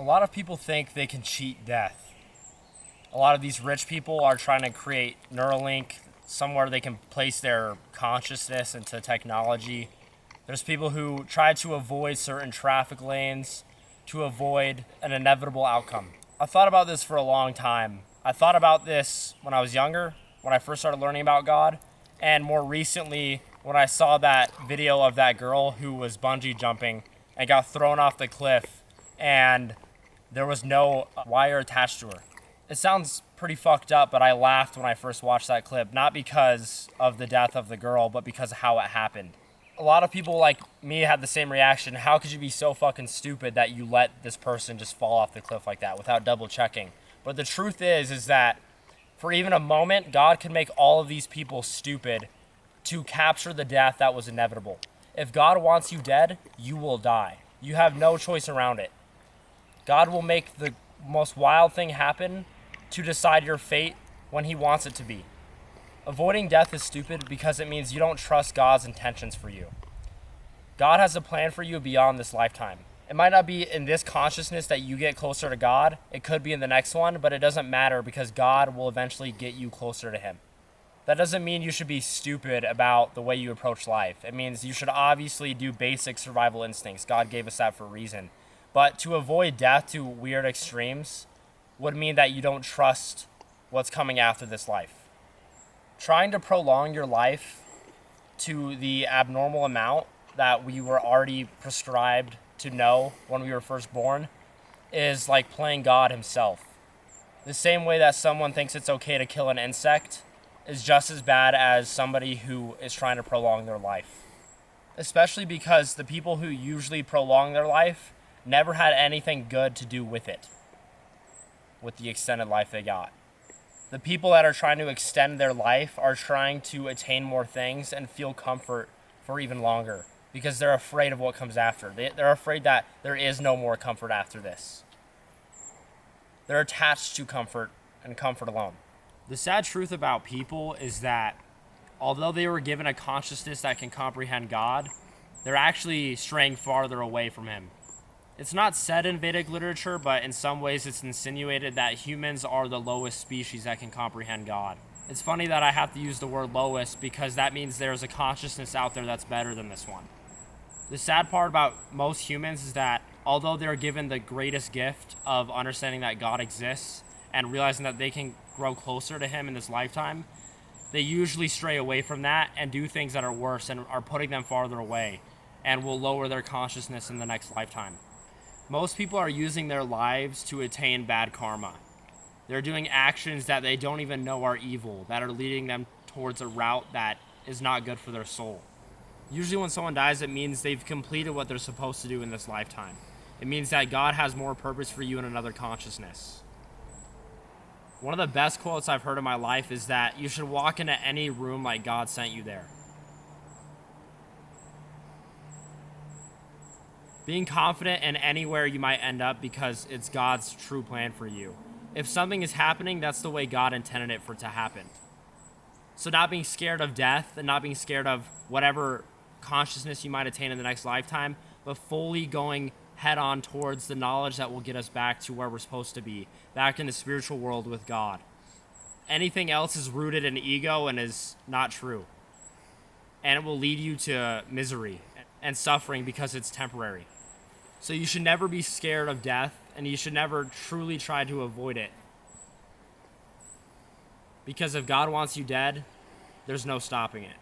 A lot of people think they can cheat death. A lot of these rich people are trying to create Neuralink, somewhere they can place their consciousness into technology. There's people who try to avoid certain traffic lanes to avoid an inevitable outcome. I thought about this for a long time. I thought about this when I was younger, when I first started learning about God, and more recently when I saw that video of that girl who was bungee jumping and got thrown off the cliff and there was no wire attached to her. It sounds pretty fucked up, but I laughed when I first watched that clip, not because of the death of the girl, but because of how it happened. A lot of people like me had the same reaction. How could you be so fucking stupid that you let this person just fall off the cliff like that without double checking? But the truth is that for even a moment, God can make all of these people stupid to capture the death that was inevitable. If God wants you dead, you will die. You have no choice around it. God will make the most wild thing happen to decide your fate when he wants it to be. Avoiding death is stupid because it means you don't trust God's intentions for you. God has a plan for you beyond this lifetime. It might not be in this consciousness that you get closer to God. It could be in the next one, but it doesn't matter because God will eventually get you closer to him. That doesn't mean you should be stupid about the way you approach life. It means you should obviously do basic survival instincts. God gave us that for a reason. But to avoid death to weird extremes would mean that you don't trust what's coming after this life. Trying to prolong your life to the abnormal amount that we were already prescribed to know when we were first born is like playing God himself. The same way that someone thinks it's okay to kill an insect is just as bad as somebody who is trying to prolong their life. Especially because the people who usually prolong their life never had anything good to do with it, with the extended life they got. The people that are trying to extend their life are trying to attain more things and feel comfort for even longer because they're afraid of what comes after. They're afraid that there is no more comfort after this. They're attached to comfort and comfort alone. The sad truth about people is that although they were given a consciousness that can comprehend God, they're actually straying farther away from him. It's not said in Vedic literature, but in some ways it's insinuated that humans are the lowest species that can comprehend God. It's funny that I have to use the word lowest because that means there's a consciousness out there that's better than this one. The sad part about most humans is that although they're given the greatest gift of understanding that God exists and realizing that they can grow closer to him in this lifetime, they usually stray away from that and do things that are worse and are putting them farther away and will lower their consciousness in the next lifetime. Most people are using their lives to attain bad karma. They're doing actions that they don't even know are evil, that are leading them towards a route that is not good for their soul. Usually when someone dies, it means they've completed what they're supposed to do in this lifetime. It means that God has more purpose for you in another consciousness. One of the best quotes I've heard in my life is that you should walk into any room like God sent you there. Being confident in anywhere you might end up because it's God's true plan for you. If something is happening, that's the way God intended it for it to happen. So not being scared of death and not being scared of whatever consciousness you might attain in the next lifetime, but fully going head on towards the knowledge that will get us back to where we're supposed to be, back in the spiritual world with God. Anything else is rooted in ego and is not true. And it will lead you to misery and suffering because it's temporary. So you should never be scared of death, and you should never truly try to avoid it. Because if God wants you dead, there's no stopping it.